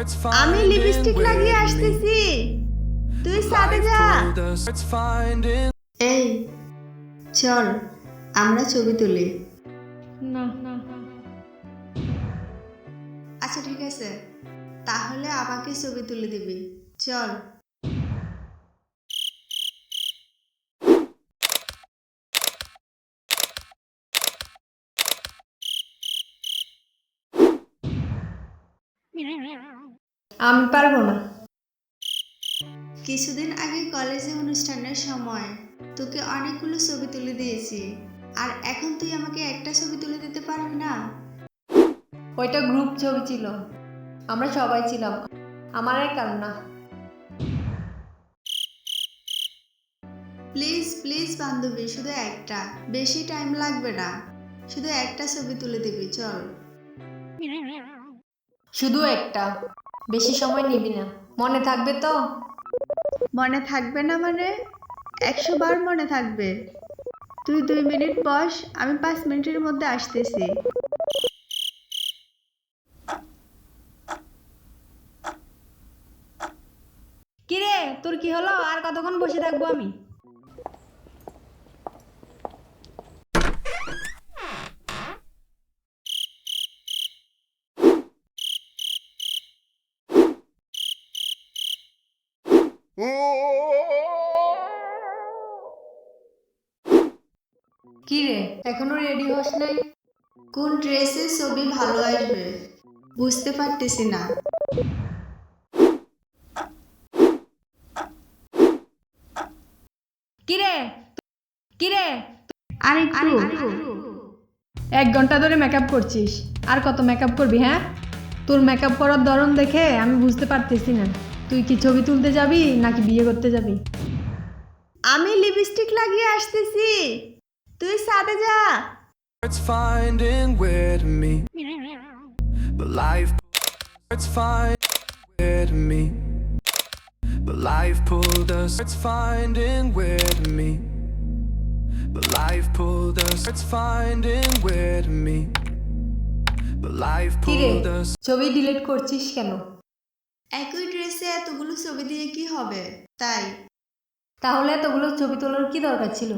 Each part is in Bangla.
আমি লিপস্টিক লাগিয়ে আসতেছি, তুই সাথে যা। এই চল আমরা ছবি তুলি। না না আচ্ছা ঠিক আছে, তাহলে আমাকে ছবি তুলে দিবি, চল। আমি পারবো না। কিছুদিন আগে কলেজে অনুষ্ঠানের সময় তোকে অনেকগুলো ছবি তুলে দিয়েছি, আর এখন তুই আমাকে একটা ছবি তুলে দিতে পারবি না? ওইটা গ্রুপ ছবি ছিল, আমরা সবাই ছিলাম, আমার আর কারণ না। প্লিজ প্লিজ বান্ধবী, শুধু একটা, বেশি টাইম লাগবে না, শুধু একটা ছবি তুলে দিবি, চল। শুধু একটা, বেশি সময় নিবি না, মনে থাকবে তো? মনে থাকবে না মানে 100 বার মনে থাকবে। তুই 2 মিনিট বস, আমি 5 মিনিটের মধ্যে আসতেছি। কিরে তোর কি হলো? আর কতক্ষণ বসে থাকবো আমি? কিরে এখনো রেডি হস নাই? কোন ড্রেসের ছবি ভালো আসবে বুঝতে পারতেছি না। কিরে কিরে আরে আরে 1 ঘন্টা ধরে মেকআপ করছিস, আর কত মেকআপ করবি? হ্যাঁ, তোর মেকআপ করার ধরন দেখে আমি বুঝতে পারতেছি না তুই কি ছবি তুলতে যাবি নাকি বিয়ে করতে যাবি। আমি লিপস্টিক লাগিয়ে আসতেছি, তুই সাথে যা। It's finding where to meet, but life it's finding where to meet, but life pulled us. It's finding where to meet, but life pulled us. It's finding where to meet, but life কিরে pulled us. ছবি ডিলিট করছিস কেন? একই ড্রেসে এতগুলো ছবি দিয়ে কি হবে, তাই। তাহলে এতগুলো ছবি তোলার কি দরকার ছিল?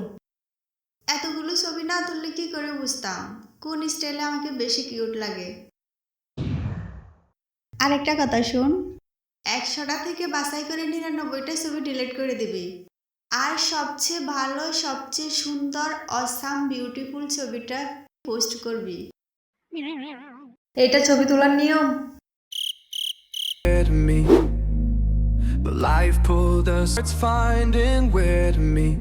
এতগুলো ছবি না তুললে কি করে বুঝতাম কোন স্টাইলে আমাকে বেশি কিউট লাগে। আরেকটা কথা শুন, 100টা থেকে বাছাই করে 99টা ছবি ডিলিট করে দিবি, আর সবচেয়ে ভালো, সবচেয়ে সুন্দর, অসাম, বিউটিফুল ছবিটা পোস্ট করবি। এটা ছবি তোলার নিয়ম? Where to meet, but life pulled us. It's finding where to meet,